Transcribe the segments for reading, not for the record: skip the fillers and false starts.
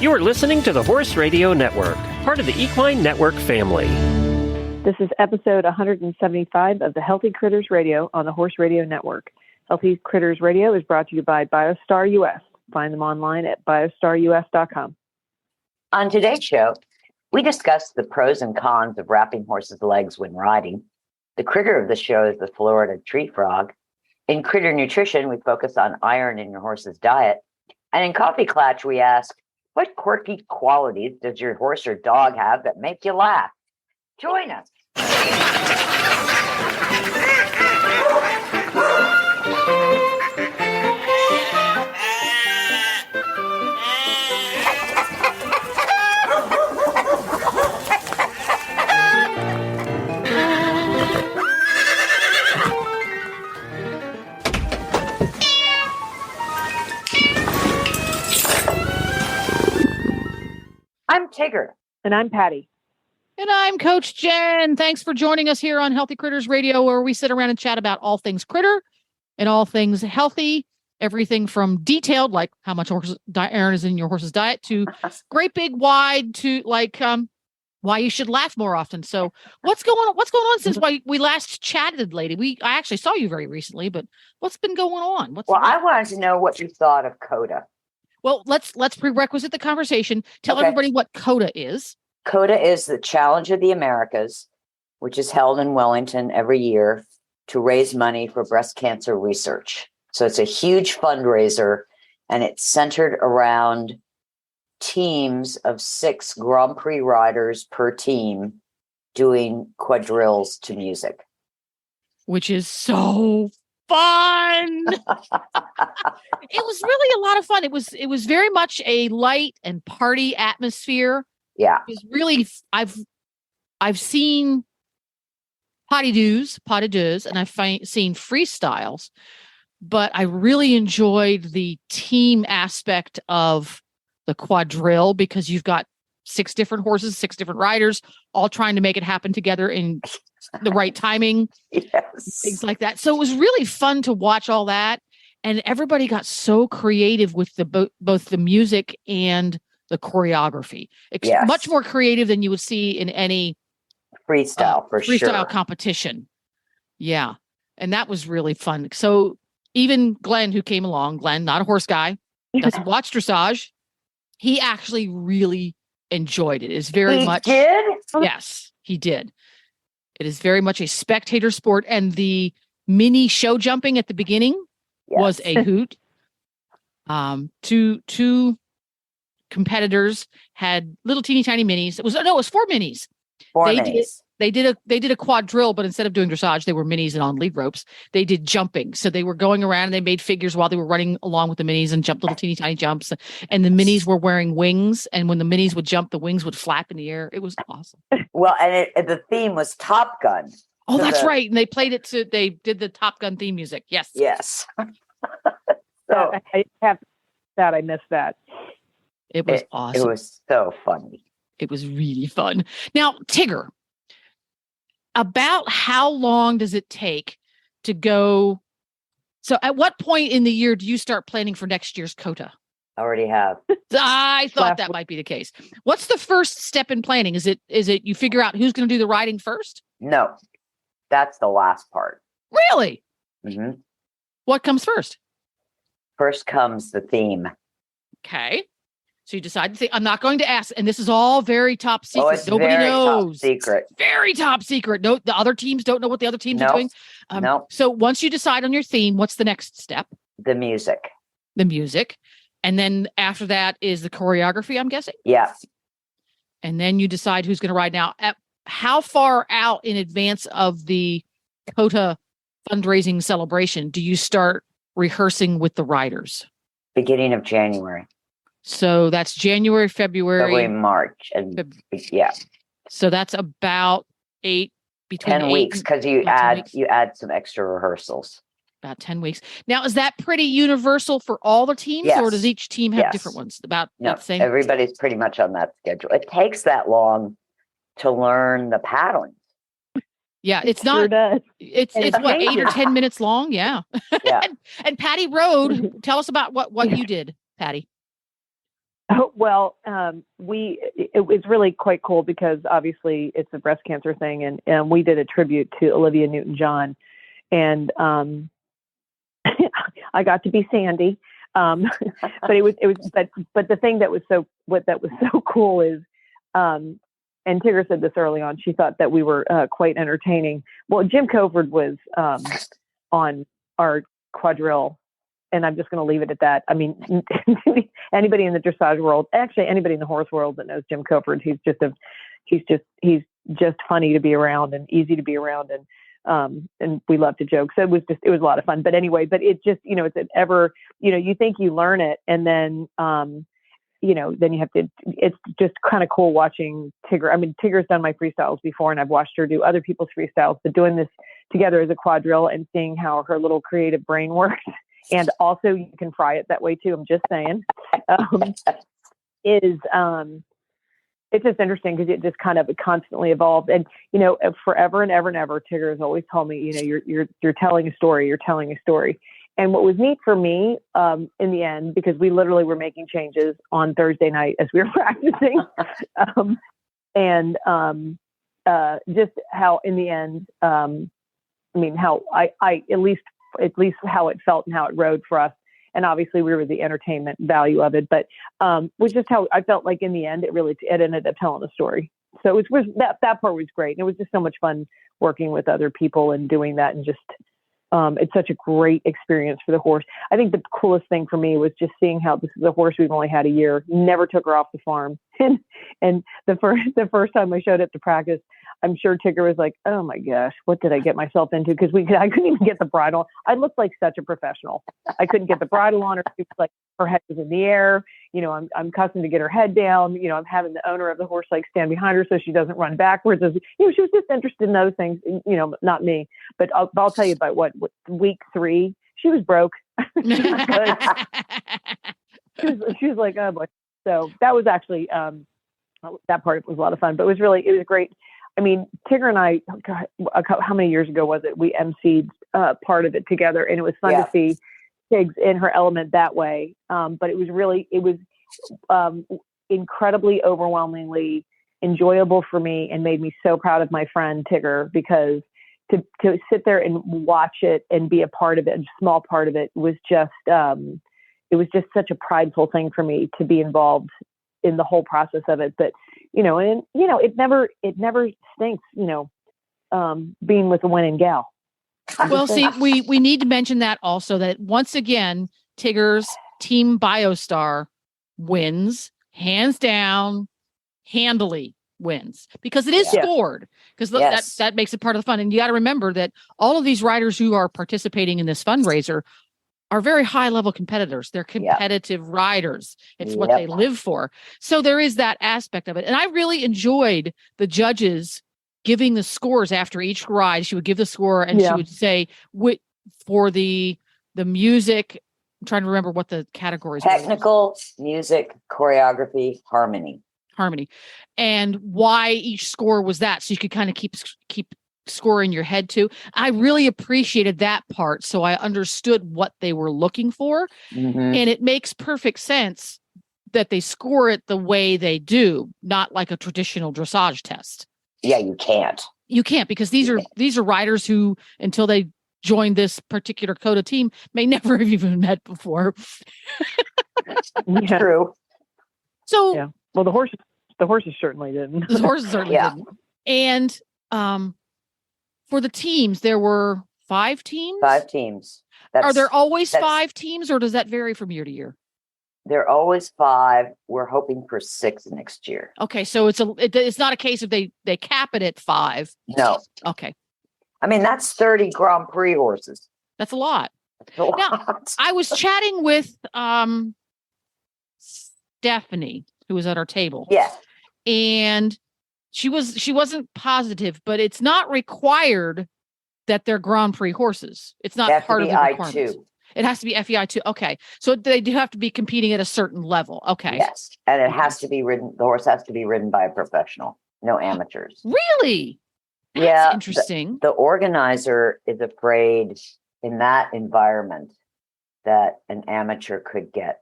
You are listening to the Horse Radio Network, part of the Equine Network family. This is episode 175 of the Healthy Critters Radio on the Horse Radio Network. Healthy Critters Radio is brought to you by Biostar US. Find them online at biostarus.com. On today's show, we discuss the pros and cons of wrapping horses' legs when riding. The critter of the show is the Florida tree frog. In critter nutrition, we focus on iron in your horse's diet. And in Coffee Klatch, we ask, what quirky qualities does your horse or dog have that make you laugh? Join us. I'm Tigger. And I'm Patty. And I'm Coach Jen. Thanks for joining us here on Healthy Critters Radio, where we sit around and chat about all things critter and all things healthy, everything from detailed, like how much iron is in your horse's diet, to great big wide, to like why you should laugh more often. So what's going on? What's going on since we last chatted, lady? I actually saw you very recently, but what's been going on? I wanted to know what you thought of CODA. Well, let's prerequisite the conversation. Tell everybody what CODA is. CODA is the Challenge of the Americas, which is held in Wellington every year to raise money for breast cancer research. So it's a huge fundraiser, and it's centered around teams of 6 Grand Prix riders per team doing quadrilles to music. Which is so fun. It was really a lot of fun. It was very much a light and party atmosphere. Yeah. It was really, I've seen pas de deux, and I've seen freestyles, but I really enjoyed the team aspect of the quadrille, because you've got 6 different horses, 6 different riders, all trying to make it happen together in the right timing. Yes. Things like that. So it was really fun to watch all that. And everybody got so creative with both the music and the choreography. Yes. Much more creative than you would see in any freestyle freestyle competition. Yeah. And that was really fun. So even Glenn, who came along, Glenn, not a horse guy, doesn't watch dressage. He actually really enjoyed it. It's very much. He did? Yes, he did. It is very much a spectator sport. And the mini show jumping at the beginning was a hoot. Two competitors had little teeny tiny minis. It was 4 minis. They did a quadrille, but instead of doing dressage, they were minis and on lead ropes. They did jumping. So they were going around and they made figures while they were running along with the minis and jumped little teeny tiny jumps. And the minis were wearing wings. And when the minis would jump, the wings would flap in the air. It was awesome. Well, and the theme was Top Gun. Oh, that's right. And they played it they did the Top Gun theme music. Yes. Yes. So I have that. I missed that. It was awesome. It was so funny. It was really fun. Now, Tigger, about how long does it take to go? So at what point in the year do you start planning for next year's COTA? I already have. I thought that might be the case. What's the first step in planning? Is it you figure out who's going to do the riding first? No, that's the last part. Really? Mm-hmm. What comes first? First comes the theme. Okay. So you decide to think, I'm not going to ask, and this is all very top secret. Oh, it's Nobody very knows. Top secret. Very top secret. No, the other teams don't know what the other teams are doing. No. So once you decide on your theme, what's the next step? The music. The music. And then after that is the choreography, I'm guessing? Yeah. And then you decide who's going to ride. Now, how far out in advance of the COTA fundraising celebration do you start rehearsing with the riders? Beginning of January. So that's January, February, March, and yeah. So that's about between 10 weeks, because you add some extra rehearsals. About 10 weeks. Now, is that pretty universal for all the teams, Yes. or does each team have different ones? No, the same. everybody's pretty much on that schedule. It takes that long to learn the paddling. Yeah, it's Sure not. does. It's what, 8 or 10 minutes long. Yeah. Yeah. and Patty Road, tell us about what you did, Patty. Oh, well, it was really quite cool because obviously it's a breast cancer thing, and we did a tribute to Olivia Newton-John, and I got to be Sandy. But but the thing that was so cool is, and Tigger said this early on, she thought that we were quite entertaining. Well, Jim Coverd was on our quadrille, and I'm just going to leave it at that. I mean, anybody in the dressage world, actually anybody in the horse world that knows Jim Coverd, he's just funny to be around and easy to be around, and we love to joke. So it was a lot of fun. But anyway, it just, it's an ever, you think you learn it, and then then you have to, it's just kind of cool watching Tigger. I mean, Tigger's done my freestyles before, and I've watched her do other people's freestyles, but doing this together as a quadrille and seeing how her little creative brain works. And also you can fry it that way too. I'm just saying, it's just interesting because it just kind of constantly evolved. And, forever and ever and ever, Tigger has always told me, you're telling a story, you're telling a story. And what was neat for me, in the end, because we literally were making changes on Thursday night as we were practicing, just how in the end, how I at least how it felt and how it rode for us. And obviously we were the entertainment value of it, but was just how I felt like in the end, it ended up telling a story. So it was that part was great. And it was just so much fun working with other people and doing that. And just, it's such a great experience for the horse. I think the coolest thing for me was just seeing how this is a horse we've only had a year, never took her off the farm. And the first time I showed up to practice, I'm sure Tigger was like, oh my gosh, what did I get myself into? Because I couldn't even get the bridle. I looked like such a professional. I couldn't get the bridle on her. She was like, her head was in the air. I'm cussing to get her head down. I'm having the owner of the horse stand behind her so she doesn't run backwards. She was just interested in those things. Not me. But I'll tell you by week 3, she was broke. She was like, oh boy. So that was actually that part was a lot of fun. But it was great. I mean, Tigger and I, how many years ago was it? We emceed part of it together, and it was fun to see Tiggs in her element that way. But it was incredibly overwhelmingly enjoyable for me, and made me so proud of my friend Tigger, because to sit there and watch it and be a part of it, a small part of it, was just such a prideful thing for me to be involved in the whole process of it. But it never stinks, being with a winning gal. Well, see, we need to mention that also, that once again, Tigger's team Biostar wins, hands down, handily wins, because it is scored, because that makes it part of the fun. And you got to remember that all of these riders who are participating in this fundraiser are very high level competitors. They're competitive riders. It's what they live for. So there is that aspect of it. And I really enjoyed the judges giving the scores after each ride. She would give the score, and she would say, for the music, I'm trying to remember what the categories were. Technical, music, choreography, harmony, and why each score was that. So you could kind of keep score in your head too. I really appreciated that part, so I understood what they were looking for. And it makes perfect sense that they score it the way they do, not like a traditional dressage test. You can't, because these are riders who, until they join this particular COTA team, may never have even met before. True. So well, the horses certainly didn't. The horses certainly didn't. And for the teams, there were 5 teams? 5 teams. Are there always 5 teams, or does that vary from year to year? They're always 5. We're hoping for 6 next year. Okay, so it's not a case of they cap it at 5. No. Okay. I mean, that's 30 Grand Prix horses. That's a lot. That's a lot. Now, I was chatting with Stephanie, who was at our table. Yeah. And she wasn't positive, but it's not required that they're Grand Prix horses. It's not part of the requirements. It has to be FEI too. Okay. So they do have to be competing at a certain level. Okay. Yes. And it has to be ridden. The horse has to be ridden by a professional, no amateurs. Really? That's interesting. The organizer is afraid in that environment that an amateur could get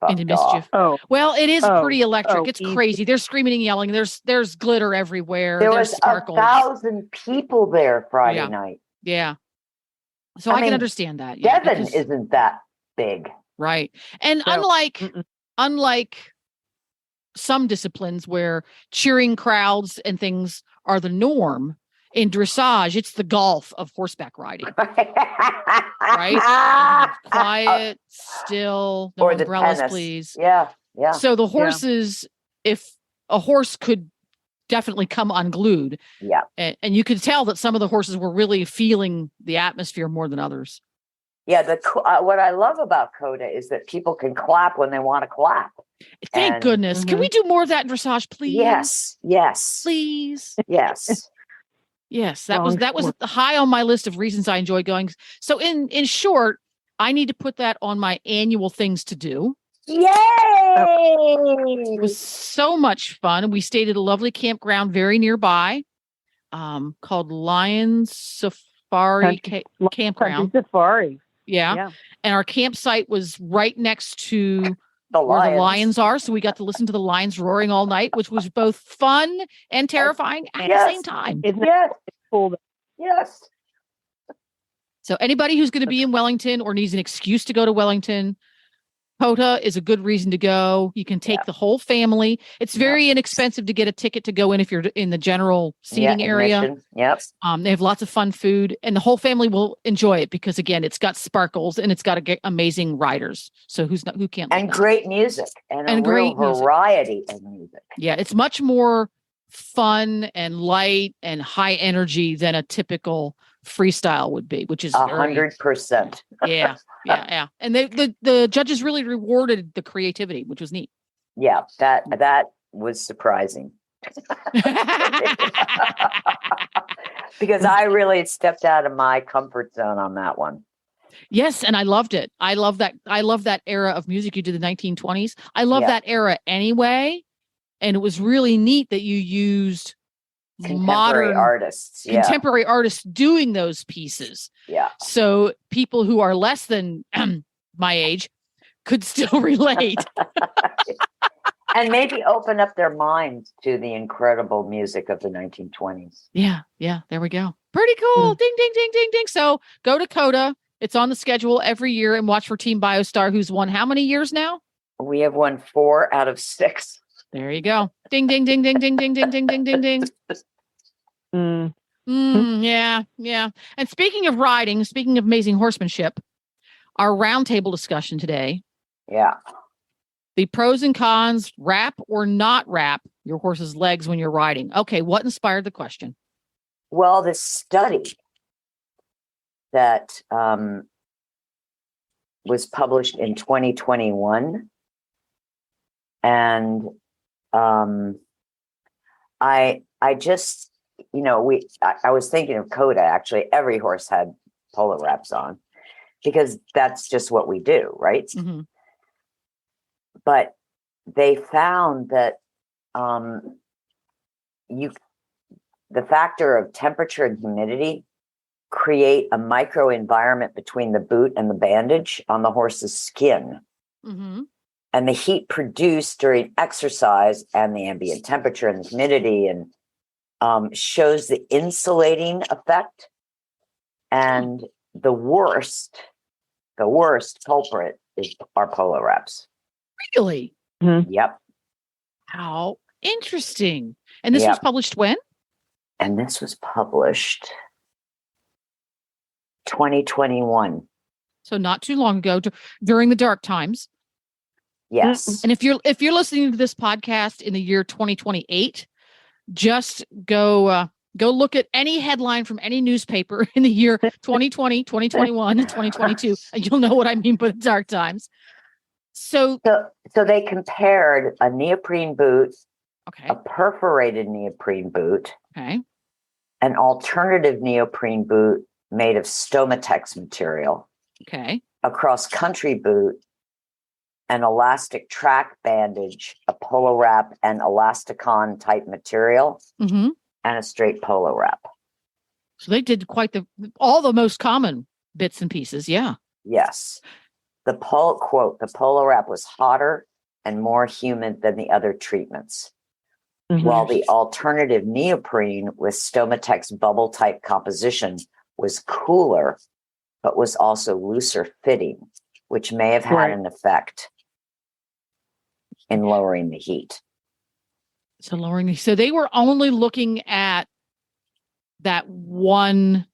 fucked into off. mischief. Oh, Well, it is Oh, pretty electric. oh, It's easy. crazy. There's screaming and yelling. There's glitter everywhere. There There's was sparkles. 1,000 people there Friday Yeah. night. Yeah. So I I can mean, understand that. Yeah, Devon because- isn't that big. right. And No. unlike some disciplines where cheering crowds and things are the norm, in dressage, it's the golf of horseback riding. Right? Quiet, still, no Or the umbrellas, tennis. please. Yeah. Yeah. So the horses, if a horse could definitely come unglued, Yeah. and you could tell that some of the horses were really feeling the atmosphere more than others. Yeah. What I love about CODA is that people can clap when they want to clap. Thank And- goodness. Can we do more of that in dressage, please? Yes. Yes. Please. Yes. Yes, that Long was sport. high on my list of reasons I enjoy going. So in short, I need to put that on my annual things to do. Yay! It was so much fun. We stayed at a lovely campground very nearby, called Lions Safari Campground. Country Safari. Yeah. Yeah. And our campsite was right next to the where lions. the lions are. So we got to listen to the lions roaring all night, which was both fun and terrifying at the Yes. same time. Isn't that Yes. cool? Yes. So anybody who's going to be in Wellington or needs an excuse to go to Wellington, COTA is a good reason to go. You can take the whole family. It's very inexpensive to get a ticket to go in if you're in the general seating area. Admission. Yep. They have lots of fun food, and the whole family will enjoy it because, again, it's got sparkles and it's got amazing riders. So who can't? And like that? great music and a great real music. variety of music. Yeah, it's much more fun and light and high energy than a typical freestyle would be, which is 100%. yeah. And the judges really rewarded the creativity, which was neat. Yeah, that was surprising because I really stepped out of my comfort zone on that one. Yes, and I loved it. I love that era of music. You did the 1920s. I love that era anyway, and it was really neat that you used Contemporary contemporary artists doing those pieces. Yeah. So people who are less than my age could still relate. And maybe open up their minds to the incredible music of the 1920s. Yeah. There we go. Pretty cool. Ding, ding, ding, ding, ding. So go to COTA. It's on the schedule every year, and watch for Team Biostar, who's won how many years now? We have won 4 out of 6. There you go. Ding, ding, ding, ding, ding, ding, ding, ding, ding, ding, ding. Yeah. And speaking of riding, speaking of amazing horsemanship, our roundtable discussion today. Yeah. The pros and cons, wrap or not wrap your horse's legs when you're riding. Okay, what inspired the question? Well, this study that was published in 2021, and I just, I was thinking of COTA. Actually, every horse had polo wraps on because that's just what we do, right? Mm-hmm. But they found that the factor of temperature and humidity create a microenvironment between the boot and the bandage on the horse's skin. Mm-hmm. And the heat produced during exercise and the ambient temperature and the humidity and shows the insulating effect. And the worst culprit is our polo wraps. Really? Mm-hmm. Yep. How interesting. And this was published when? And this was published 2021. So not too long ago, during the dark times. Yes. And if you're listening to this podcast in the year 2028, just go look at any headline from any newspaper in the year 2020, 2021, and 2022, and you'll know what I mean by the dark times. So they compared a neoprene boot, okay, a perforated neoprene boot, okay, an alternative neoprene boot made of Stomatex material, okay, a cross-country boot, an elastic track bandage, a polo wrap, and elasticon type material, mm-hmm. and a straight polo wrap. So they did quite all the most common bits and pieces. Yeah. Yes. quote, the polo wrap was hotter and more humid than the other treatments, while the alternative neoprene with Stomatex bubble type composition was cooler, but was also looser fitting, which may have had an effect in lowering the heat. So they were only looking at that one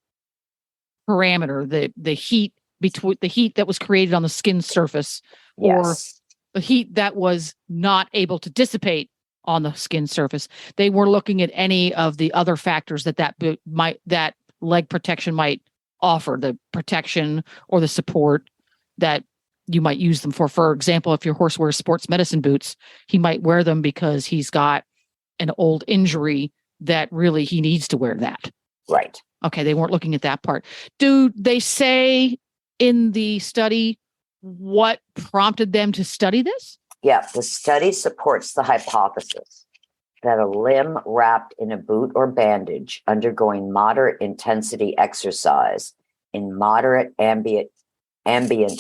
parameter, the heat between the heat that was created on the skin surface, or the heat that was not able to dissipate on the skin surface. They weren't looking at any of the other factors that leg protection might offer, the protection or the support that you might use them for. For example, if your horse wears sports medicine boots, he might wear them because he's got an old injury that really he needs to wear that. Right. Okay, they weren't looking at that part. Do they say in the study what prompted them to study this? Yeah, the study supports the hypothesis that a limb wrapped in a boot or bandage undergoing moderate intensity exercise in moderate ambient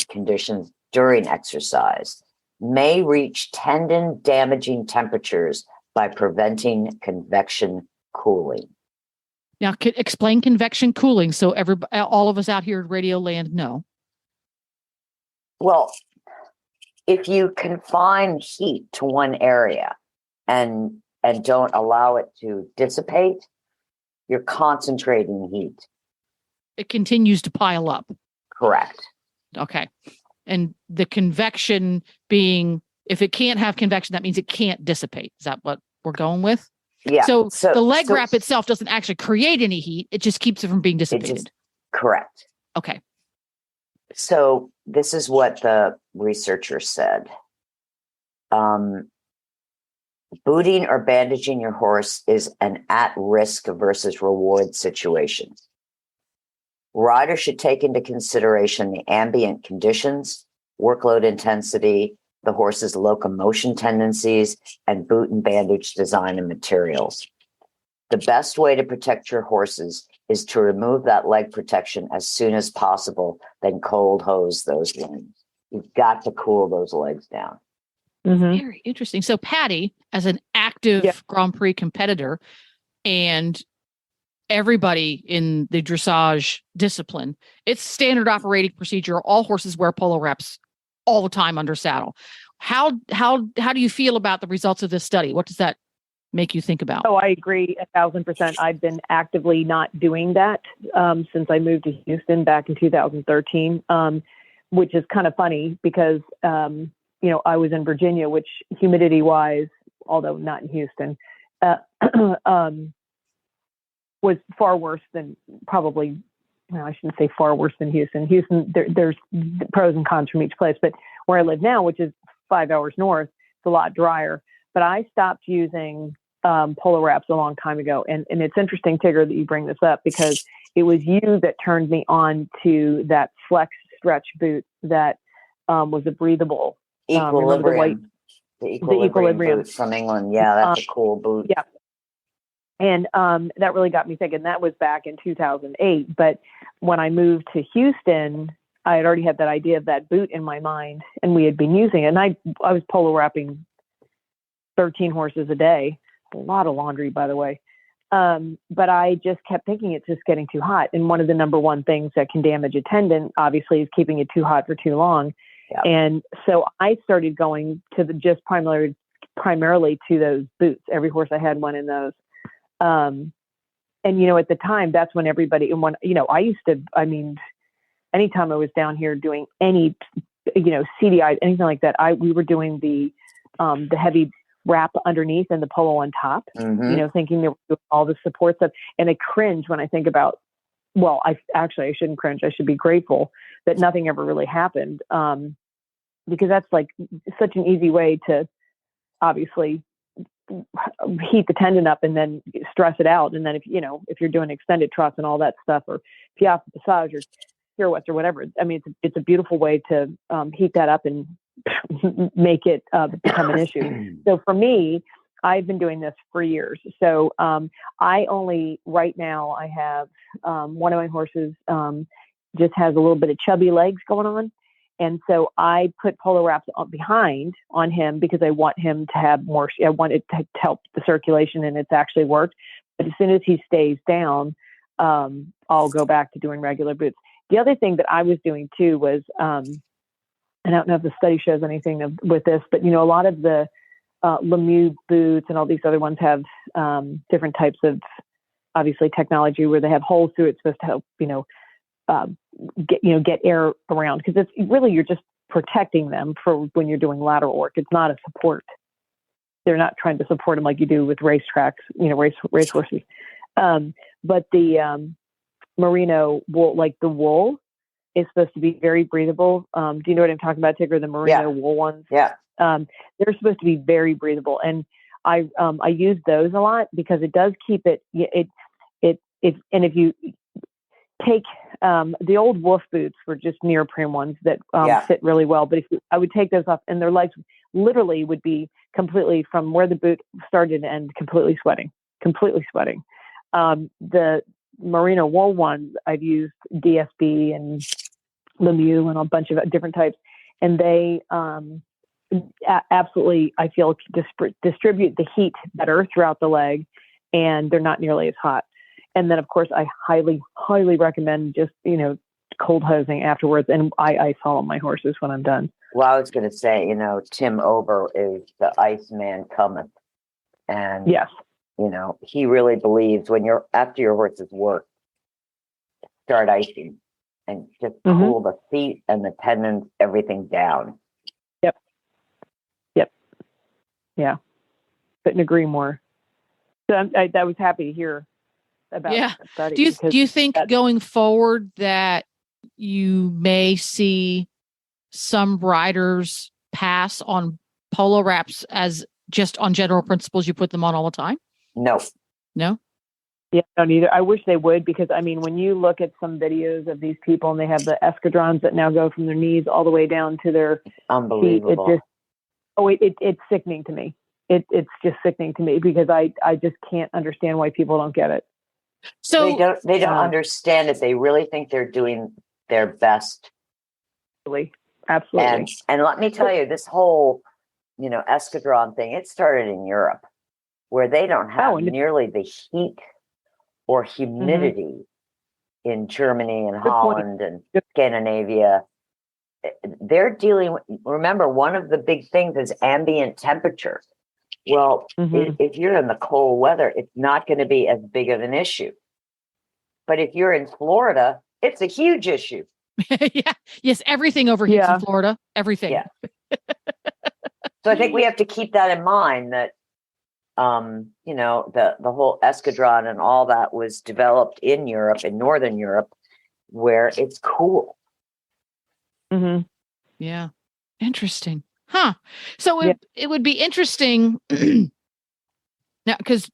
conditions during exercise may reach tendon damaging temperatures by preventing convection cooling. Now, explain convection cooling so all of us out here at Radio Land know. Well, if you confine heat to one area and don't allow it to dissipate, you're concentrating heat. It continues to pile up. Correct. Okay. And the convection being, if it can't have convection, that means it can't dissipate. Is that what we're going with? Yeah. So the leg wrap itself doesn't actually create any heat. It just keeps it from being dissipated. Correct. Okay. So this is what the researcher said. Booting or bandaging your horse is an at-risk versus reward situation. Riders should take into consideration the ambient conditions, workload intensity, the horse's locomotion tendencies, and boot and bandage design and materials. The best way to protect your horses is to remove that leg protection as soon as possible, then cold hose those limbs. You've got to cool those legs down. Very interesting. So Patty, as an active Grand Prix competitor, and everybody in the dressage discipline, it's standard operating procedure. All horses wear polo wraps all the time under saddle. How do you feel about the results of this study? What does that make you think about? Oh, I agree 1,000%. I've been actively not doing that since I moved to Houston back in 2013, which is kind of funny because, I was in Virginia, which humidity wise, although not in Houston, was far worse than probably, I shouldn't say far worse than Houston. Houston, there's pros and cons from each place, but where I live now, which is 5 hours north, it's a lot drier. But I stopped using polo wraps a long time ago. And it's interesting, Tigger, that you bring this up because it was you that turned me on to that flex stretch boot that was a breathable Equilibrium. The Equilibrium boot from England. Yeah, that's a cool boot. Yeah. And that really got me thinking. That was back in 2008. But when I moved to Houston, I had already had that idea of that boot in my mind, and we had been using it. And I was polo wrapping 13 horses a day. A lot of laundry, by the way. But I just kept thinking it's just getting too hot. And one of the number one things that can damage a tendon, obviously, is keeping it too hot for too long. Yep. And so I started going to primarily to those boots. Every horse I had one in those. And, at the time, that's when everybody, I used to, anytime I was down here doing any, CDI, anything like that, we were doing the heavy wrap underneath and the polo on top, thinking there were all the support stuff. And I cringe when I think about, I shouldn't cringe. I should be grateful that nothing ever really happened. Because that's like such an easy way to obviously heat the tendon up and then stress it out. And then if you're doing extended trots and all that stuff, or piaffe passage or pirouettes or whatever, it's a beautiful way to heat that up and make it become an issue. So for me, I've been doing this for years. So right now I have one of my horses just has a little bit of chubby legs going on. And so I put polo wraps behind on him because I want him to have more. I want it to help the circulation, and it's actually worked. But as soon as he stays down, I'll go back to doing regular boots. The other thing that I was doing too was, and I don't know if the study shows anything with this, but a lot of the Lemieux boots and all these other ones have different types of, obviously, technology where they have holes through it supposed to help get air around, because it's really, you're just protecting them for when you're doing lateral work. It's not a support. They're not trying to support them like you do with racetracks, race horses. But the merino wool, like the wool, is supposed to be very breathable. Do you know what I'm talking about, Tigger? The merino wool ones. Yeah. They're supposed to be very breathable, and I use those a lot because it does keep it. And if you take the old wolf boots were just neoprene ones that fit really well, but I would take those off, and their legs literally would be completely, from where the boot started and end, completely sweating. The merino wool ones, I've used DSB and Lemieux and a bunch of different types, and they absolutely, I feel, distribute the heat better throughout the leg, and they're not nearly as hot. And then, of course, I highly, highly recommend just, cold hosing afterwards, and I ice all my horses when I'm done. Well, I was going to say, Tim Ober is the Iceman cometh. And, yes, he really believes after your horse's work, start icing and just cool the feet and the tendons, everything down. Yep. Yeah. Couldn't agree more. So I was happy to hear about that study. Do you think going forward that you may see some riders pass on polo wraps as just on general principles, you put them on all the time? No. Yeah, I don't either. I wish they would, because when you look at some videos of these people and they have the escadrons that now go from their knees all the way down to their unbelievable feet, it's sickening to me. It's just sickening to me, because I just can't understand why people don't get it. So they don't understand it. They really think they're doing their best. Absolutely. And let me tell you, this whole, escadron thing, it started in Europe, where they don't have nearly the heat or humidity in Germany and Holland and Scandinavia. They're dealing with, remember, one of the big things is ambient temperature. Well, if you're in the cold weather, it's not going to be as big of an issue. But if you're in Florida, it's a huge issue. Yeah. Yes. Everything overheats in Florida. Everything. Yeah. So I think we have to keep that in mind, that, the whole escadron and all that was developed in Europe, in Northern Europe, where it's cool. Mm-hmm. Yeah. Interesting. Huh. So it would be interesting now, because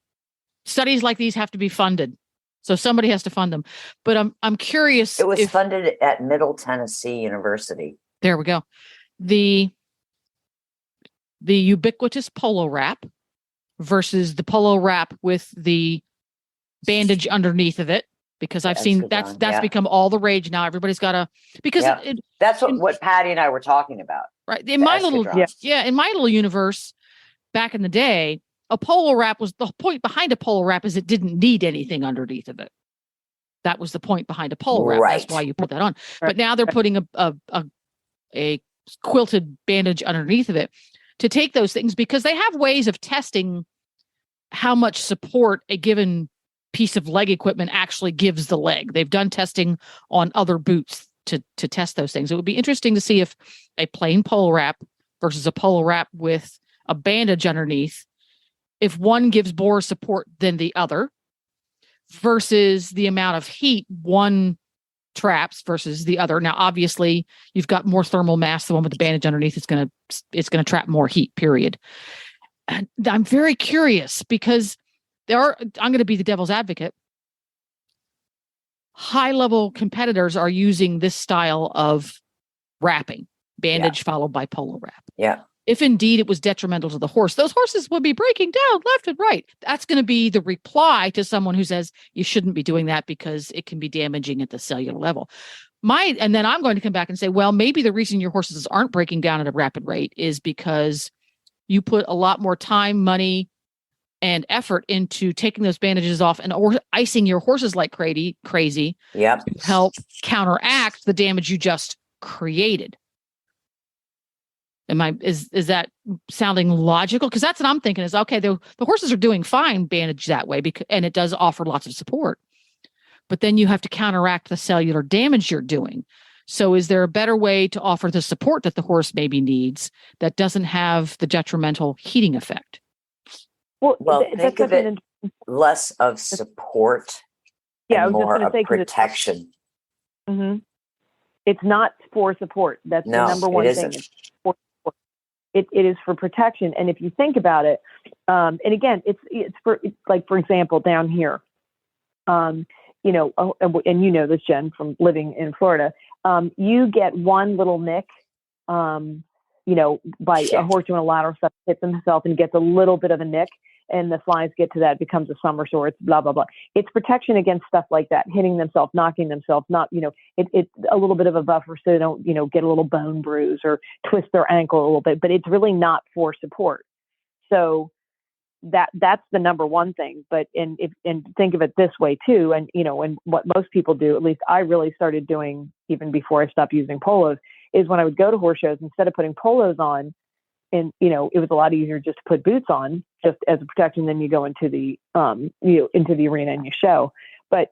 studies like these have to be funded. So somebody has to fund them. But I'm curious. It was funded at Middle Tennessee University. There we go. The ubiquitous polo wrap versus the polo wrap with the bandage underneath of it, because I've seen that's become all the rage now. Everybody's got that's what Patty and I were talking about. Right. In my little universe back in the day, a polo wrap was, the point behind a polo wrap is it didn't need anything underneath of it. That was the point behind a polo wrap. Right. That's why you put that on. Right. But now they're putting a quilted bandage underneath of it to take those things, because they have ways of testing how much support a given piece of leg equipment actually gives the leg. They've done testing on other boots to test those things. It would be interesting to see if a plain polo wrap versus a polo wrap with a bandage underneath, if one gives more support than the other, versus the amount of heat one traps versus the other. Now, obviously, you've got more thermal mass. The one with the bandage underneath, it's going to trap more heat, period. And I'm very curious, because I'm going to be the devil's advocate. High-level competitors are using this style of wrapping, bandage followed by polo wrap. Yeah. If indeed it was detrimental to the horse, those horses would be breaking down left and right. That's going to be the reply to someone who says you shouldn't be doing that because it can be damaging at the cellular level. And then I'm going to come back and say, well, maybe the reason your horses aren't breaking down at a rapid rate is because you put a lot more time, money, and effort into taking those bandages off and or icing your horses like crazy Yep. to help counteract the damage you just created. Is that sounding logical? Because that's what I'm thinking is, okay, the horses are doing fine bandaged that way and it does offer lots of support. But then you have to counteract the cellular damage you're doing. So is there a better way to offer the support that the horse maybe needs that doesn't have the detrimental heating effect? Well, think of it less of support and more of protection. Mm-hmm. It's not for support. That's the number one thing. It's for support. It is for protection. And if you think about it, and again, it's for like, for example, down here, you know, and you know this, Jen, from living in Florida, you get one little nick, you know, by a horse doing a lateral step, hits himself and gets a little bit of a nick, and the flies get to that, it becomes a somersault, it's blah, blah, blah. It's protection against stuff like that, hitting themselves, knocking themselves, not, you know, it's a little bit of a buffer so they don't, you know, get a little bone bruise or twist their ankle a little bit, but it's really not for support. So that's the number one thing. But and think of it this way too, and you know, and what most people do, at least I really started doing even before I stopped using polos, is when I would go to horse shows, instead of putting polos on, and you know, it was a lot easier just to put boots on just as a protection. Then you go into the into the arena and you show. But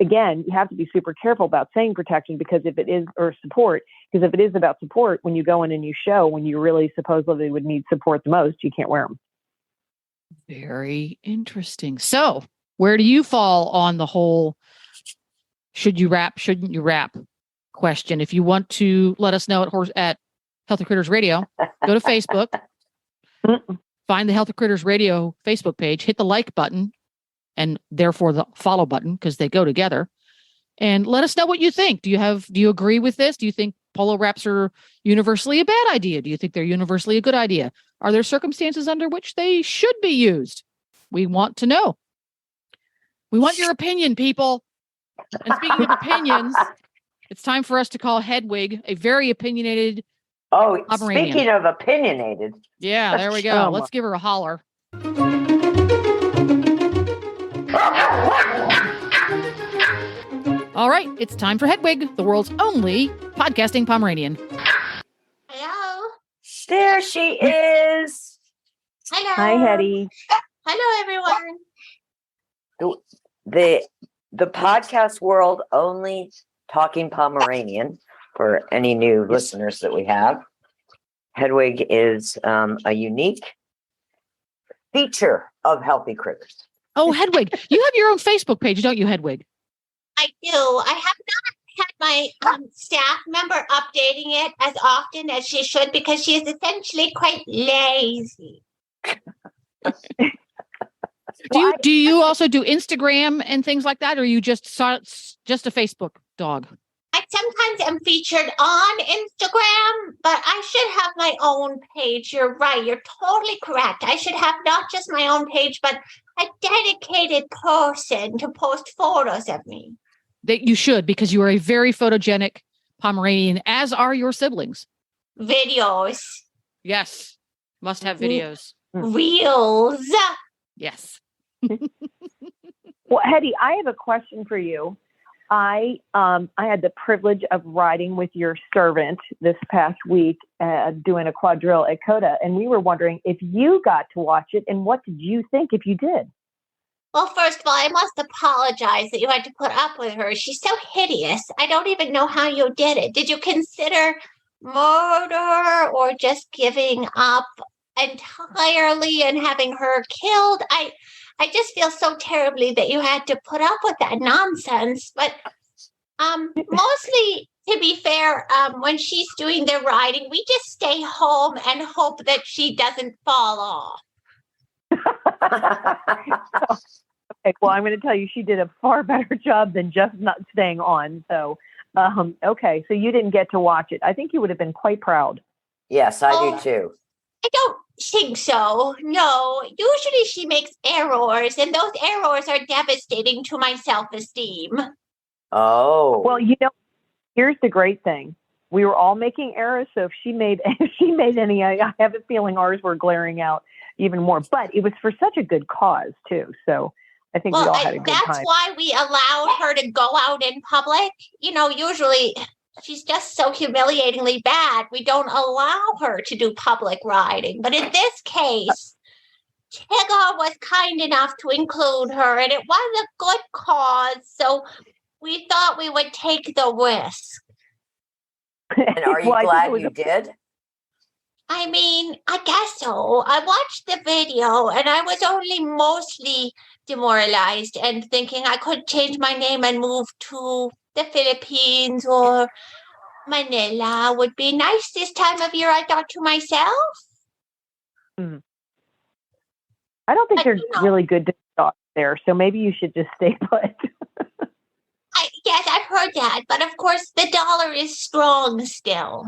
again, you have to be super careful about saying protection, because if it is, or support, because if it is about support, when you go in and you show, when you really supposedly would need support the most, you can't wear them. Very interesting. So where do you fall on the whole should you wrap, shouldn't you wrap question? If you want to let us know at Healthy Critters Radio, go to Facebook, find the Healthy Critters Radio Facebook page, hit the like button, and therefore the follow button, because they go together, and let us know what you think. Do you agree with this? Do you think polo wraps are universally a bad idea? Do you think they're universally a good idea? Are there circumstances under which they should be used? We want to know. We want your opinion, people. And speaking of opinions, it's time for us to call Hedwig a very opinionated Pomeranian. Speaking of opinionated. Yeah, there we go. Let's give her a holler. All right, it's time for Hedwig, the world's only podcasting Pomeranian. Hello. There she is. Hello. Hi, Hetty. Hello, everyone. The podcast world only talking Pomeranian, for any new listeners that we have. Hedwig is a unique feature of Healthy Critters. Oh, Hedwig, you have your own Facebook page, don't you, Hedwig? I do. I have not had my staff member updating it as often as she should, because she is essentially quite lazy. Do you also do Instagram and things like that, or are you just a Facebook dog? I sometimes am featured on Instagram, but I should have my own page. You're right. You're totally correct. I should have not just my own page, but a dedicated person to post photos of me. That you should, because you are a very photogenic Pomeranian, as are your siblings. Videos. Yes. Must have videos. Reels. Yes. Well, Hetty, I have a question for you. I had the privilege of riding with your servant this past week, doing a quadrille at Coda, and we were wondering if you got to watch it, and what did you think if you did? Well, first of all, I must apologize that you had to put up with her. She's so hideous. I don't even know how you did it. Did you consider murder or just giving up entirely and having her killed? I just feel so terribly that you had to put up with that nonsense. But mostly, to be fair, when she's doing the riding, we just stay home and hope that she doesn't fall off. Okay, well, I'm going to tell you, she did a far better job than just not staying on. So, okay, so you didn't get to watch it. I think you would have been quite proud. Yes, I do too. I don't think so. No, usually she makes errors, and those errors are devastating to my self-esteem. Oh. Well, you know, Here's the great thing. We were all making errors, so if she made any, I have a feeling ours were glaring out even more. But it was for such a good cause too. So I think we all had a good that's time. why we allowed her to go out in public. Usually she's just so humiliatingly bad. We don't allow her to do public riding. But in this case, Tigger was kind enough to include her, and it was a good cause. So we thought we would take the risk. And are you glad you did? I mean, I guess so. I watched the video and I was only mostly demoralized and thinking I could change my name and move to the Philippines or Manila would be nice this time of year, I thought to myself. Mm. I don't think they're really good to start there, so maybe you should just stay put. Yes, I've heard that, but of course the dollar is strong still.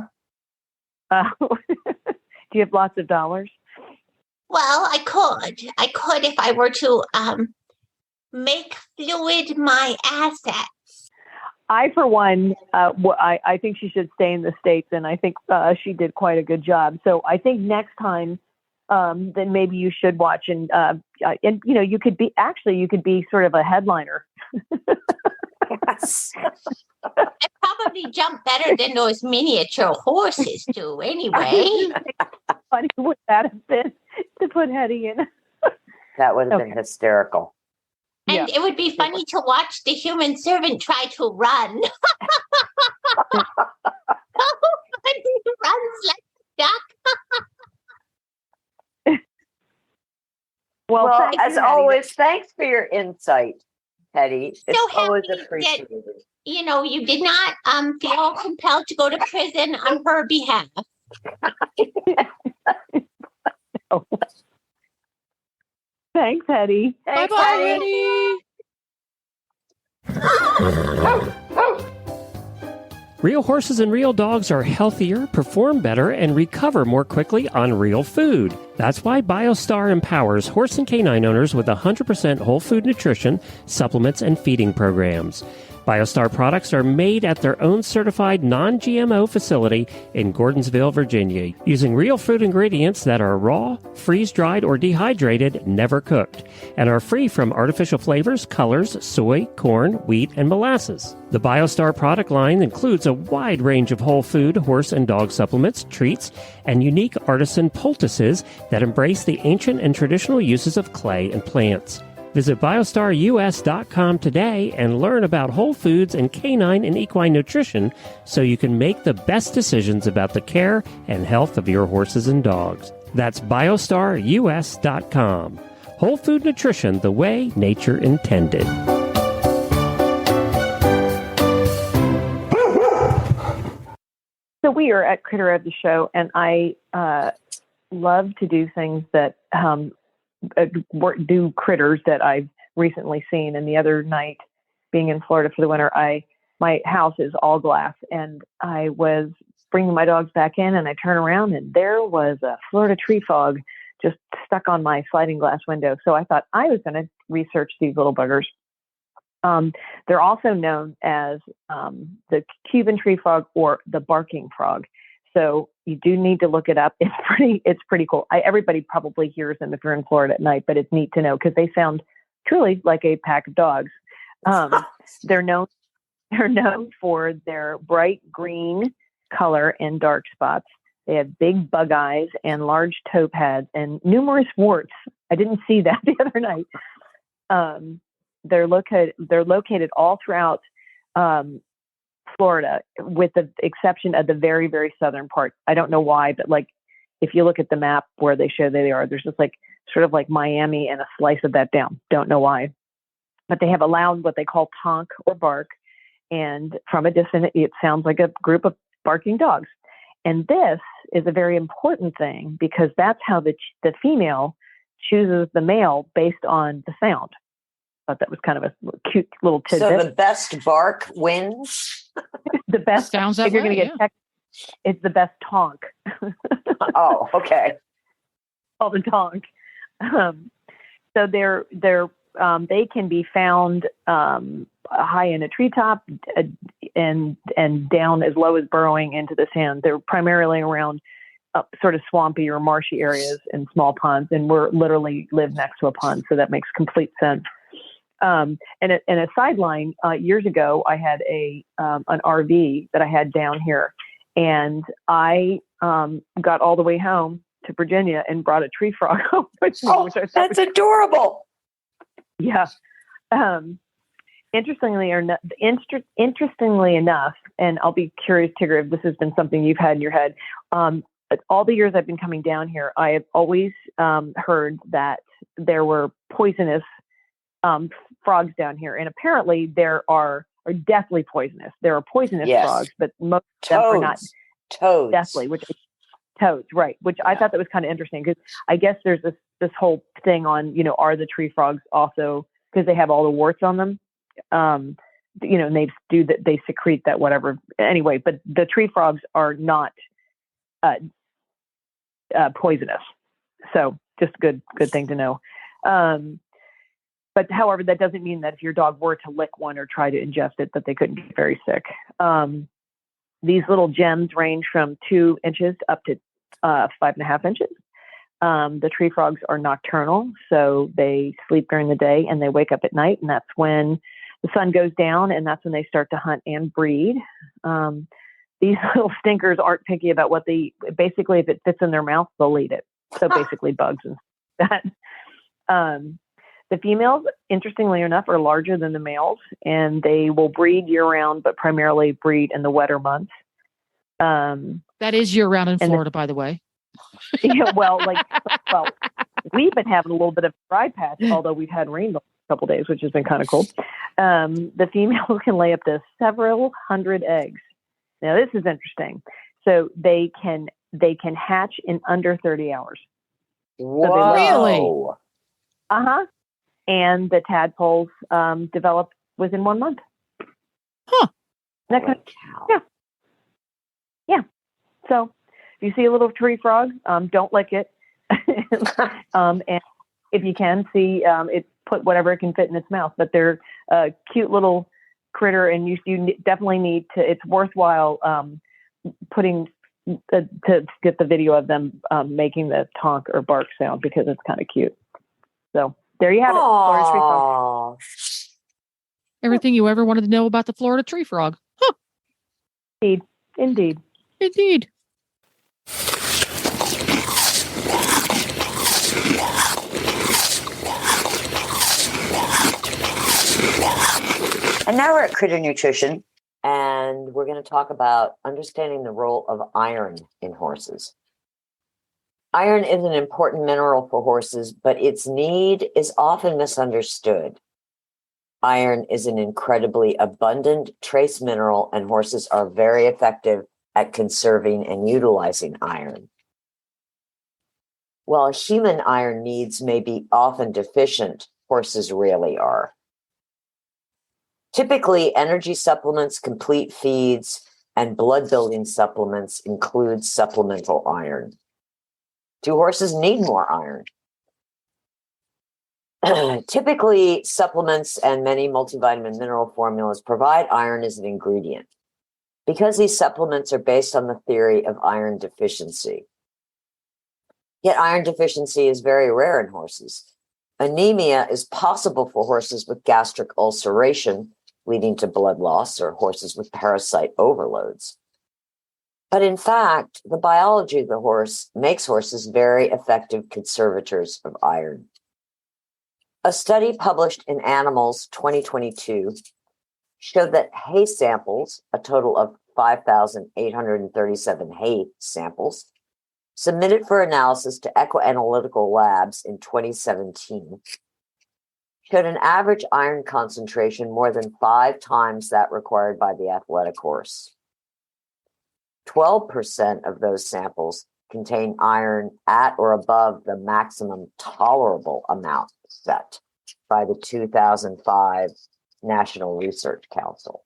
Do you have lots of dollars? Well, I could if I were to make fluid my assets. I, for one, I think she should stay in the States, and I think she did quite a good job. So I think next time, then maybe you should watch, and you could be sort of a headliner. Yes. I probably jump better than those miniature horses do anyway. How funny would that have been to put Hetty in? That would have been hysterical. And it would be funny to watch the human servant try to run. He runs like a duck. Well, as always, thanks for your insight, Hetty. It's So always happy appreciated. You did not feel compelled to go to prison on her behalf. Thanks, Hetty. Bye-bye, Hetty. Real horses and real dogs are healthier, perform better, and recover more quickly on real food. That's why Biostar empowers horse and canine owners with 100% whole food nutrition, supplements, and feeding programs. Biostar products are made at their own certified non-GMO facility in Gordonsville, Virginia, using real food ingredients that are raw, freeze-dried, or dehydrated, never cooked, and are free from artificial flavors, colors, soy, corn, wheat, and molasses. The Biostar product line includes a wide range of whole food, horse and dog supplements, treats, and unique artisan poultices that embrace the ancient and traditional uses of clay and plants. Visit biostarus.com today and learn about whole foods and canine and equine nutrition so you can make the best decisions about the care and health of your horses and dogs. That's biostarus.com. Whole food nutrition the way nature intended. So we are at Critter of the Show, and I love to do things that do critters that I've recently seen. And the other night, being in Florida for the winter, my house is all glass, and I was bringing my dogs back in, and I turn around, and there was a Florida tree frog just stuck on my sliding glass window. So I thought I was going to research these little buggers. They're also known as the Cuban tree frog or the barking frog. So you do need to look it up. It's pretty cool. Everybody probably hears them if you're in Florida at night, but it's neat to know because they sound truly like a pack of dogs. They're known for their bright green color and dark spots. They have big bug eyes and large toe pads and numerous warts. I didn't see that the other night. They're located all throughout Florida, with the exception of the very, very southern part. I don't know why, but like if you look at the map where they show they are, there's just like sort of like Miami and a slice of that down. Don't know why, but they have a loud what they call tonk or bark, and from a distance it sounds like a group of barking dogs. And this is a very important thing because that's how the female chooses the male based on the sound. I thought that was kind of a cute little tidbit. So the best bark wins? The best sounds that if you're way, going to get it's the best tonk. Oh, okay. All the tonk. So they're they can be found high in a treetop and down as low as burrowing into the sand. They're primarily around sort of swampy or marshy areas and small ponds, and we're literally live next to a pond, so that makes complete sense. And a sideline, years ago, I had an RV that I had down here, and I got all the way home to Virginia and brought a tree frog home with me. Oh, that's adorable. Yeah. Interestingly enough, and I'll be curious, Tigger, if this has been something you've had in your head. All the years I've been coming down here, I have always heard that there were poisonous frogs down here, and apparently there are deathly poisonous. There are poisonous frogs, but most of them are not deathly. Toads, right? Which I thought that was kind of interesting, because I guess there's this whole thing on, are the tree frogs also, because they have all the warts on them, and they secrete that whatever. Anyway, but the tree frogs are not poisonous, so just good thing to know. But however, that doesn't mean that if your dog were to lick one or try to ingest it, that they couldn't get very sick. These little gems range from 2 inches up to 5.5 inches. The tree frogs are nocturnal, so they sleep during the day and they wake up at night, and that's when the sun goes down, and that's when they start to hunt and breed. These little stinkers aren't picky about what they basically, if it fits in their mouth, they'll eat it. So basically bugs and that. The females, interestingly enough, are larger than the males, and they will breed year-round, but primarily breed in the wetter months. That is year-round in Florida, by the way. Yeah, well, we've been having a little bit of dry patch, although we've had rain the last couple of days, which has been kind of cool. The females can lay up to several hundred eggs. Now, this is interesting. So they can hatch in under 30 hours. Whoa. So Really? Uh-huh. And the tadpoles develop within 1 month. Huh. Yeah. So if you see a little tree frog, don't lick it. And if you can, see it, put whatever it can fit in its mouth. But they're a cute little critter, and you definitely need to, it's worthwhile to get the video of them making the tonk or bark sound, because it's kind of cute. So there you have it. Florida tree frog. Everything you ever wanted to know about the Florida tree frog. Huh. Indeed. And now we're at Critter Nutrition, and we're going to talk about understanding the role of iron in horses. Iron is an important mineral for horses, but its need is often misunderstood. Iron is an incredibly abundant trace mineral, and horses are very effective at conserving and utilizing iron. While human iron needs may be often deficient, horses rarely are. Typically, energy supplements, complete feeds, and blood-building supplements include supplemental iron. Do horses need more iron? Typically, supplements and many multivitamin mineral formulas provide iron as an ingredient, because these supplements are based on the theory of iron deficiency. Yet iron deficiency is very rare in horses. Anemia is possible for horses with gastric ulceration, leading to blood loss, or horses with parasite overloads. But in fact, the biology of the horse makes horses very effective conservators of iron. A study published in Animals 2022 showed that hay samples, a total of 5,837 hay samples, submitted for analysis to ecoanalytical labs in 2017, showed an average iron concentration more than 5 times that required by the athletic horse. 12% of those samples contain iron at or above the maximum tolerable amount set by the 2005 National Research Council.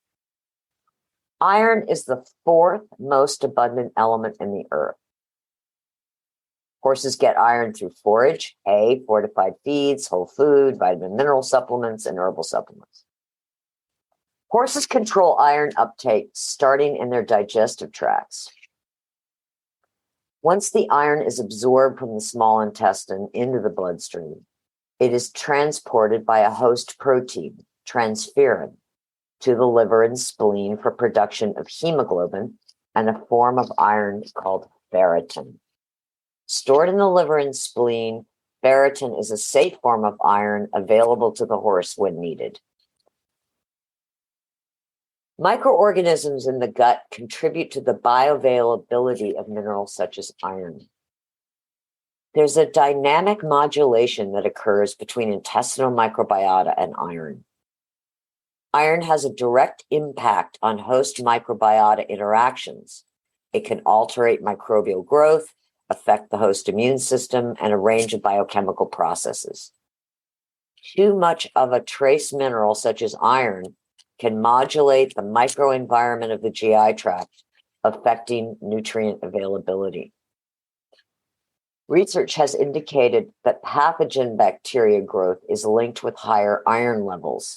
Iron is the 4th most abundant element in the earth. Horses get iron through forage, hay, fortified feeds, whole food, vitamin mineral supplements, and herbal supplements. Horses control iron uptake starting in their digestive tracts. Once the iron is absorbed from the small intestine into the bloodstream, it is transported by a host protein, transferrin, to the liver and spleen for production of hemoglobin and a form of iron called ferritin. Stored in the liver and spleen, ferritin is a safe form of iron available to the horse when needed. Microorganisms in the gut contribute to the bioavailability of minerals such as iron. There's a dynamic modulation that occurs between intestinal microbiota and iron. Iron has a direct impact on host microbiota interactions. It can alterate microbial growth, affect the host immune system, and a range of biochemical processes. Too much of a trace mineral, such as iron, can modulate the microenvironment of the GI tract, affecting nutrient availability. Research has indicated that pathogen bacteria growth is linked with higher iron levels.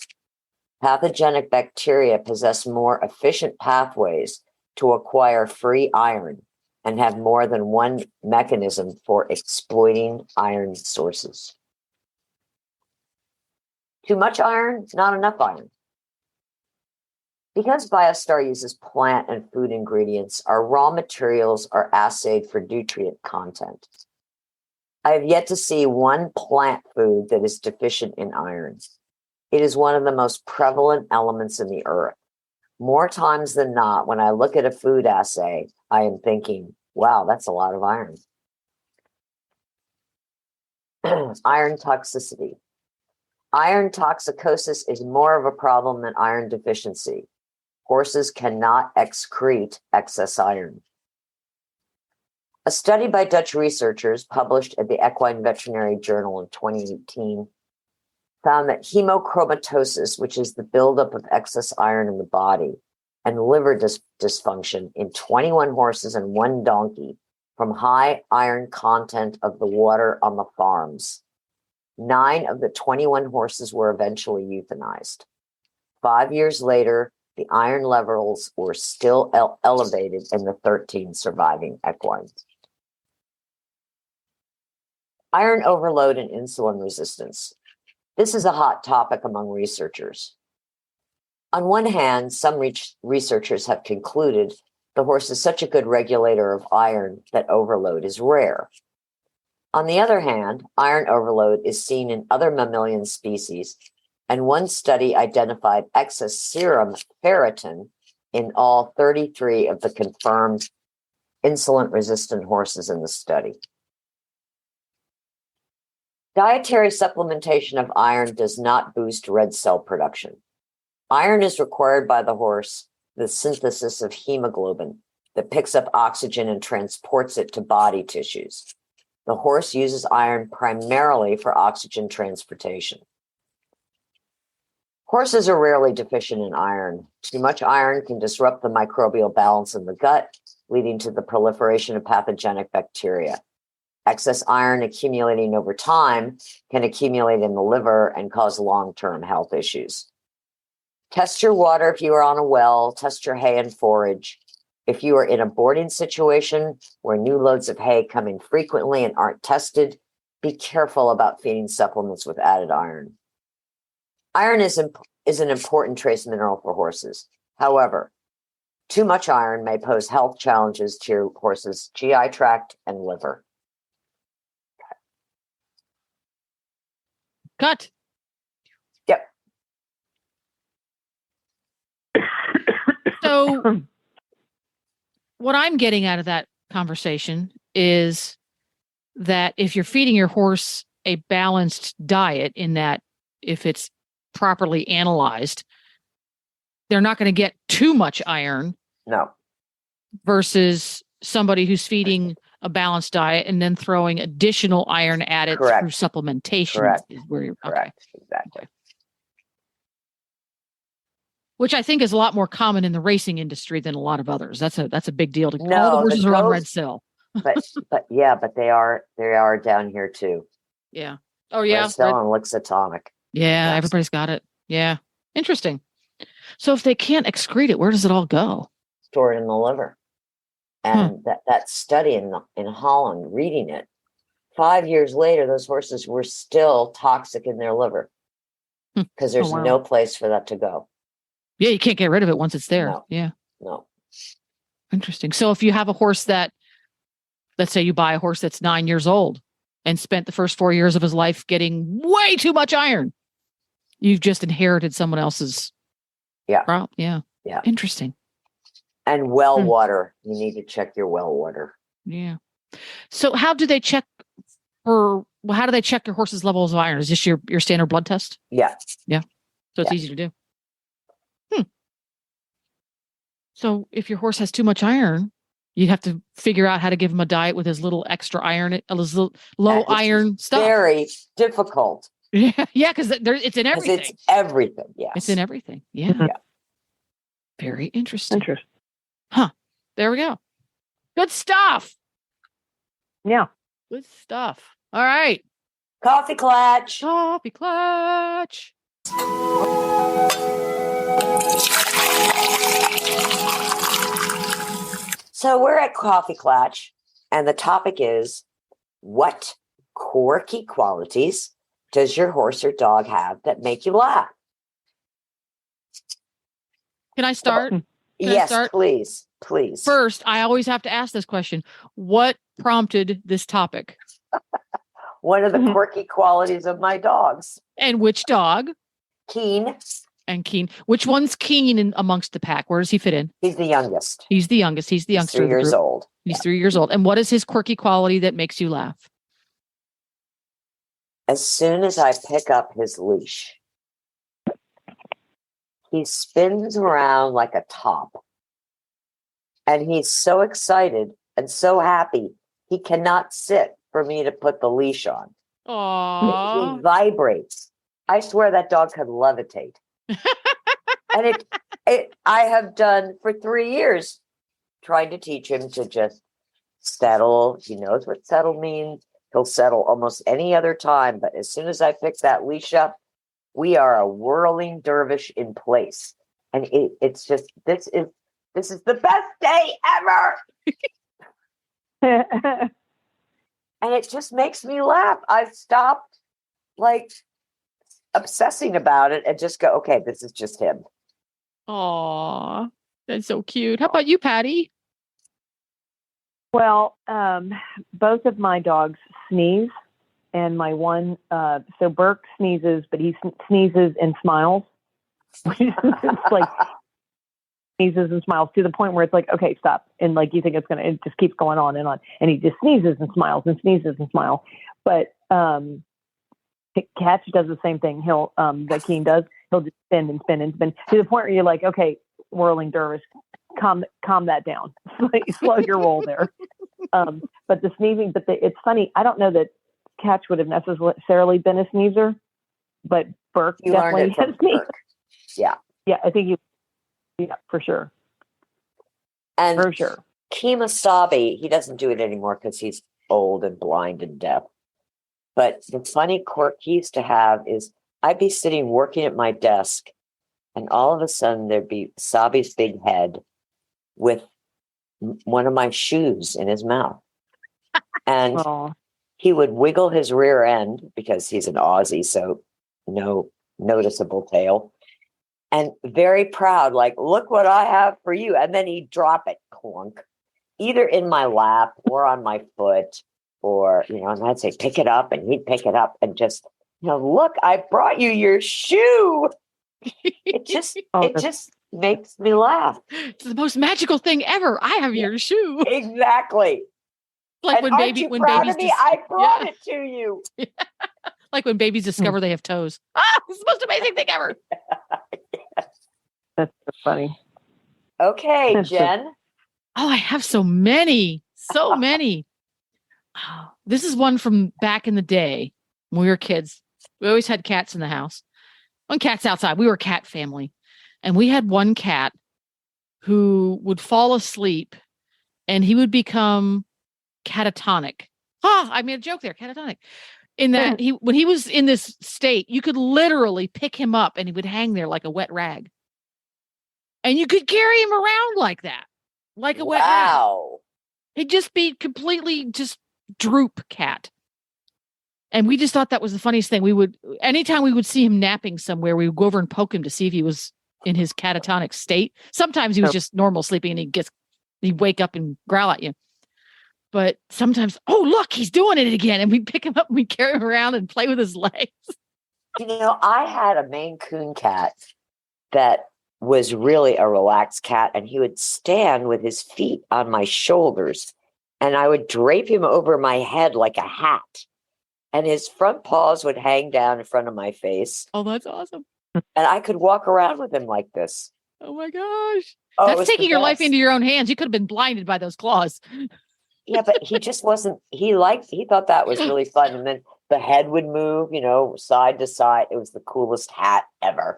Pathogenic bacteria possess more efficient pathways to acquire free iron and have more than one mechanism for exploiting iron sources. Too much iron, not enough iron. Because Biostar uses plant and food ingredients, our raw materials are assayed for nutrient content. I have yet to see one plant food that is deficient in iron. It is one of the most prevalent elements in the earth. More times than not, when I look at a food assay, I am thinking, wow, that's a lot of iron. Iron toxicity. Iron toxicosis is more of a problem than iron deficiency. Horses cannot excrete excess iron. A study by Dutch researchers published in the Equine Veterinary Journal in 2018 found that hemochromatosis, which is the buildup of excess iron in the body, and liver dysfunction in 21 horses and one donkey from high iron content of the water on the farms. 9 of the 21 horses were eventually euthanized. 5 years later, the iron levels were still elevated in the 13 surviving equines. Iron overload and insulin resistance. This is a hot topic among researchers. On one hand, some researchers have concluded the horse is such a good regulator of iron that overload is rare. On the other hand, iron overload is seen in other mammalian species, and one study identified excess serum ferritin in all 33 of the confirmed insulin-resistant horses in the study. Dietary supplementation of iron does not boost red cell production. Iron is required by the horse, the synthesis of hemoglobin that picks up oxygen and transports it to body tissues. The horse uses iron primarily for oxygen transportation. Horses are rarely deficient in iron. Too much iron can disrupt the microbial balance in the gut, leading to the proliferation of pathogenic bacteria. Excess iron accumulating over time can accumulate in the liver and cause long-term health issues. Test your water if you are on a well. Test your hay and forage. If you are in a boarding situation where new loads of hay come in frequently and aren't tested, be careful about feeding supplements with added iron. Iron is an important trace mineral for horses. However, too much iron may pose health challenges to your horse's GI tract and liver. Cut. Yep. So what I'm getting out of that conversation is that if you're feeding your horse a balanced diet, in that if it's properly analyzed, they're not going to get too much iron. No. Versus somebody who's feeding a balanced diet and then throwing additional iron at it Correct. through supplementation. Correct. Is where you're, Correct. okay. Exactly. Which I think is a lot more common in the racing industry than a lot of others. That's a big deal. All the No, horses the are on goats- red cell. but they are down here too. Yeah. Oh yeah. Someone looks atomic. Yeah, Yes. everybody's got it. Yeah. Interesting. So if they can't excrete it, where does it all go? Stored in the liver. And that study in Holland, reading it, 5 years later, those horses were still toxic in their liver because there's no place for that to go. Yeah, you can't get rid of it once it's there. No. Yeah. No. Interesting. So if you have a horse that, let's say you buy a horse that's 9 years old and spent the first 4 years of his life getting way too much iron, you've just inherited someone else's. Yeah. Yeah. Interesting. And well water. You need to check your well water. Yeah. So how do they check how do they check your horse's levels of iron? Is this your standard blood test? Yeah. Yeah. So it's easy to do. So if your horse has too much iron, you'd have to figure out how to give him a diet with as little extra iron, as low iron stuff. Very difficult. Yeah, because it's in everything. It's everything. Yes. It's in everything. Yeah. Very interesting. Huh. There we go. Good stuff. Yeah. Good stuff. All right. Coffee klatch. Coffee klatch. So we're at Coffee Klatch, and the topic is, what quirky qualities does your horse or dog have that make you laugh? Can I start? Yes, please. First, I always have to ask this question. What prompted this topic? One of the quirky qualities of my dogs. And which dog? Keen. And Keen. Which one's Keen amongst the pack? Where does he fit in? He's the youngest. He's the youngest. He's the youngster. 3 years old. He's 3 years old. And what is his quirky quality that makes you laugh? As soon as I pick up his leash, he spins around like a top. And he's so excited and so happy, he cannot sit for me to put the leash on. Aww. He vibrates. I swear that dog could levitate. And I have done for 3 years, trying to teach him to just settle. He knows what settle means. He'll settle almost any other time. But as soon as I pick that leash up, we are a whirling dervish in place. And it's just, this is the best day ever. And it just makes me laugh. I've stopped obsessing about it and just go, okay, this is just him. Aw, that's so cute. How about you, Patty? Well, both of my dogs sneeze, and my one, so Burke sneezes, but he sneezes and smiles. It's like sneezes and smiles to the point where it's like, okay, stop. And you think it just keeps going on. And he just sneezes and smiles and sneezes and smiles. But, Catch does the same thing. That Keen does. He'll just spin and spin and spin to the point where you're like, okay, whirling dervish, calm that down. Slow your roll there. But the sneezing, it's funny. I don't know that Catch would have necessarily been a sneezer, but Burke definitely has sneezed. Yeah. Yeah, I think for sure. And for sure. Kemosabe, he doesn't do it anymore because he's old and blind and deaf. But the funny quirk he used to have is I'd be sitting working at my desk, and all of a sudden there'd be Sabi's big head with one of my shoes in his mouth. And he would wiggle his rear end because he's an Aussie, so no noticeable tail. And very proud, like, look what I have for you. And then he'd drop it, clunk, either in my lap or on my foot. Or, and I'd say, pick it up. And he'd pick it up and just, look, I brought you your shoe. It just makes me laugh. It's the most magical thing ever. I have your shoe. Exactly. Like and when babies I brought it to you. Like when babies discover they have toes. It's the most amazing thing ever. Yes. That's so funny. Okay, Jen. Oh, I have so many. So many. Oh, this is one from back in the day when we were kids. We always had cats in the house. One cat's outside. We were a cat family. And we had one cat who would fall asleep and he would become catatonic. I made a joke there, catatonic. In that when he was in this state, you could literally pick him up and he would hang there like a wet rag. And you could carry him around like that, like a wet rag. Wow. He'd just be completely just droop cat. And we just thought that was the funniest thing. Anytime we would see him napping somewhere, we would go over and poke him to see if he was in his catatonic state. Sometimes he was just normal sleeping and he'd wake up and growl at you. But sometimes, oh, look, he's doing it again. And we'd pick him up and we'd carry him around and play with his legs. I had a Maine Coon cat that was really a relaxed cat, and he would stand with his feet on my shoulders, and I would drape him over my head like a hat. And his front paws would hang down in front of my face. Oh, that's awesome. And I could walk around with him like this. Oh, my gosh. Oh, that's taking your life into your own hands. You could have been blinded by those claws. Yeah, but he just wasn't, he thought that was really fun. And then the head would move, side to side. It was the coolest hat ever.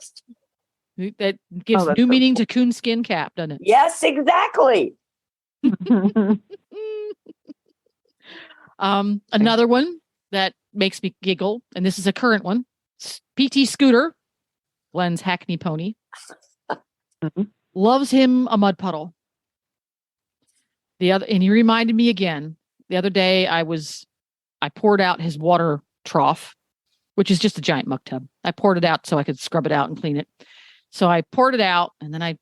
That gives new meaning to coonskin cap, doesn't it? Yes, exactly. Another one that makes me giggle, and this is a current one. PT Scooter, Glenn's Hackney pony, loves him a mud puddle. And he reminded me again, the other day I poured out his water trough, which is just a giant muck tub. I poured it out so I could scrub it out and clean it. So I poured it out, and then I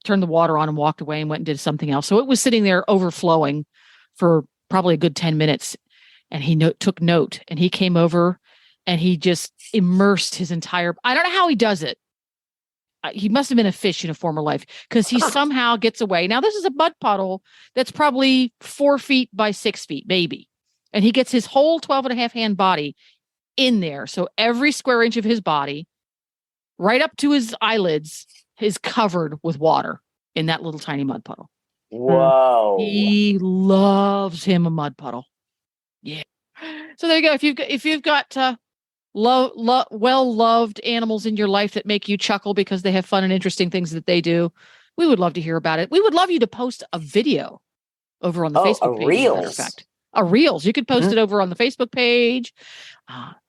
turned the water on and walked away and went and did something else. So it was sitting there overflowing for probably a good 10 minutes. And he took note, and he came over and he just immersed his entire, I don't know how he does it. He must have been a fish in a former life, because he somehow gets away. Now, this is a mud puddle that's probably 4 feet by 6 feet, maybe. And he gets his whole 12 and a half hand body in there. So every square inch of his body, right up to his eyelids, is covered with water in that little tiny mud puddle. Whoa. He loves him a mud puddle. Yeah. So there you go. If you've got well-loved animals in your life that make you chuckle because they have fun and interesting things that they do, we would love to hear about it. We would love you to post a video over on the Facebook page. Reels. As a matter of fact. A Reels. You could post it over on the Facebook page,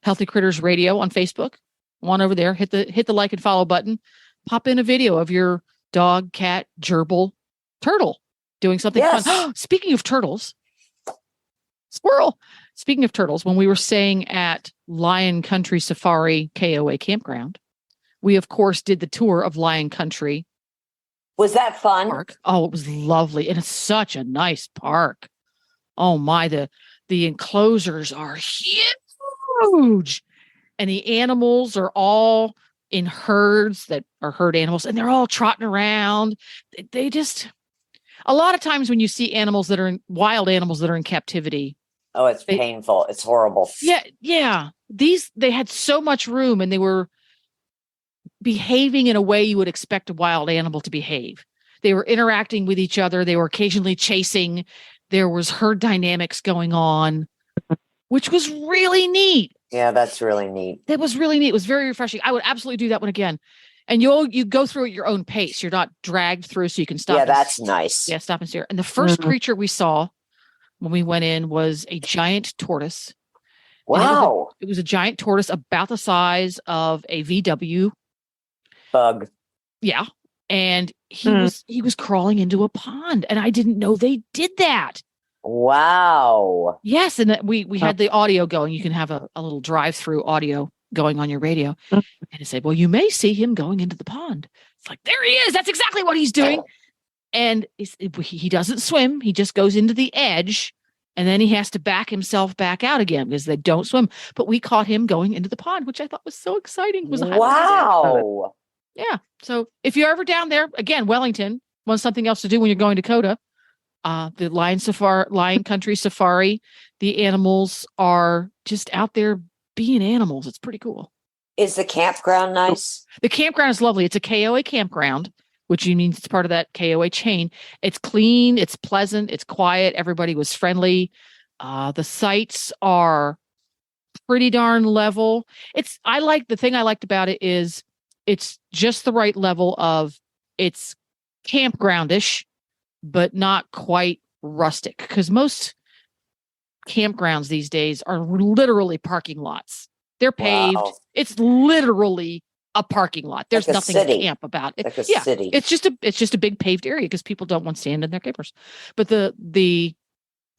Healthy Critters Radio on Facebook. On over there, hit the like and follow button. Pop in a video of your dog, cat, gerbil, turtle doing something fun. Speaking of turtles, squirrel. Speaking of turtles, when we were staying at Lion Country Safari KOA campground, we of course did the tour of Lion Country. Was that fun? Park. Oh, it was lovely, and it's such a nice park. Oh my, the enclosures are huge. And the animals are all in herds that are herd animals, and they're all trotting around. They just, a lot of times when you see animals that are wild animals that are in captivity. Oh, it's painful. It's horrible. Yeah. Yeah. They had so much room, and they were behaving in a way you would expect a wild animal to behave. They were interacting with each other. They were occasionally chasing. There was herd dynamics going on, which was really neat. Yeah, that's really neat. That was really neat. It was very refreshing. I would absolutely do that one again. And you go through at your own pace. You're not dragged through, so you can stop. Yeah, that's nice. Yeah, stop and stare. And the first creature we saw when we went in was a giant tortoise. Wow. It was a giant tortoise about the size of a VW bug. Yeah. And he was crawling into a pond, and I didn't know they did that. Wow. Yes. And that we had the audio going. You can have a little drive-through audio going on your radio. And it said, well, you may see him going into the pond. It's like, there he is. That's exactly what he's doing. And he doesn't swim. He just goes into the edge, and then he has to back himself back out again because they don't swim. But we caught him going into the pond, which I thought was so exciting. Wow. Yeah. So if you're ever down there, again, Wellington, want something else to do when you're going to Coda, the Lion Country Safari, the animals are just out there being animals. It's pretty cool. Is the campground nice? The campground is lovely. It's a KOA campground, which means it's part of that KOA chain. It's clean. It's pleasant. It's quiet. Everybody was friendly. The sites are pretty darn level. The thing I liked about it is it's just the right level of it's campgroundish, but not quite rustic. Because most campgrounds these days are literally parking lots. They're paved. Wow. It's literally a parking lot. There's Like a nothing city. camp about it. Like a Yeah, city. it's just a big paved area because people don't want sand in their campers. But the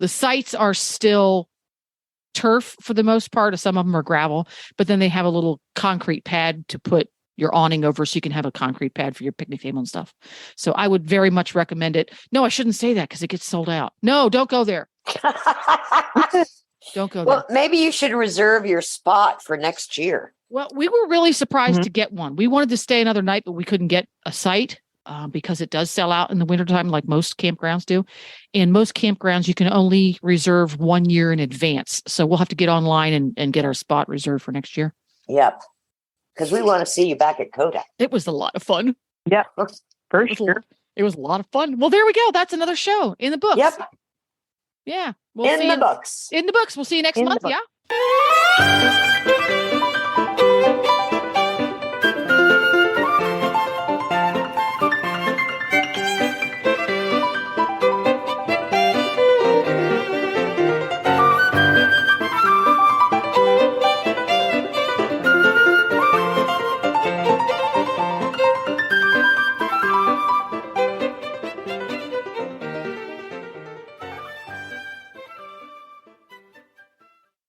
sites are still turf for the most part. Some of them are gravel, but then they have a little concrete pad to put your awning over so you can have a concrete pad for your picnic table and stuff. So I would very much recommend it. No, I shouldn't say that because it gets sold out. No, don't go there. Don't go Well, there. maybe you should reserve your spot for next year. Well, we were really surprised Mhm. to get one. We wanted to stay another night, but we couldn't get a site because it does sell out in the wintertime like most campgrounds do. And most campgrounds, you can only reserve 1 year in advance. So we'll have to get online and get our spot reserved for next year. Yep. Because we want to see you back at Kodak. It was a lot of fun. Yeah, for It was, sure. it was a lot of fun. Well, there we go. That's another show in the books. Yep. Yeah. We'll see In the you books. in the books. We'll see you next In the month. books. Yeah.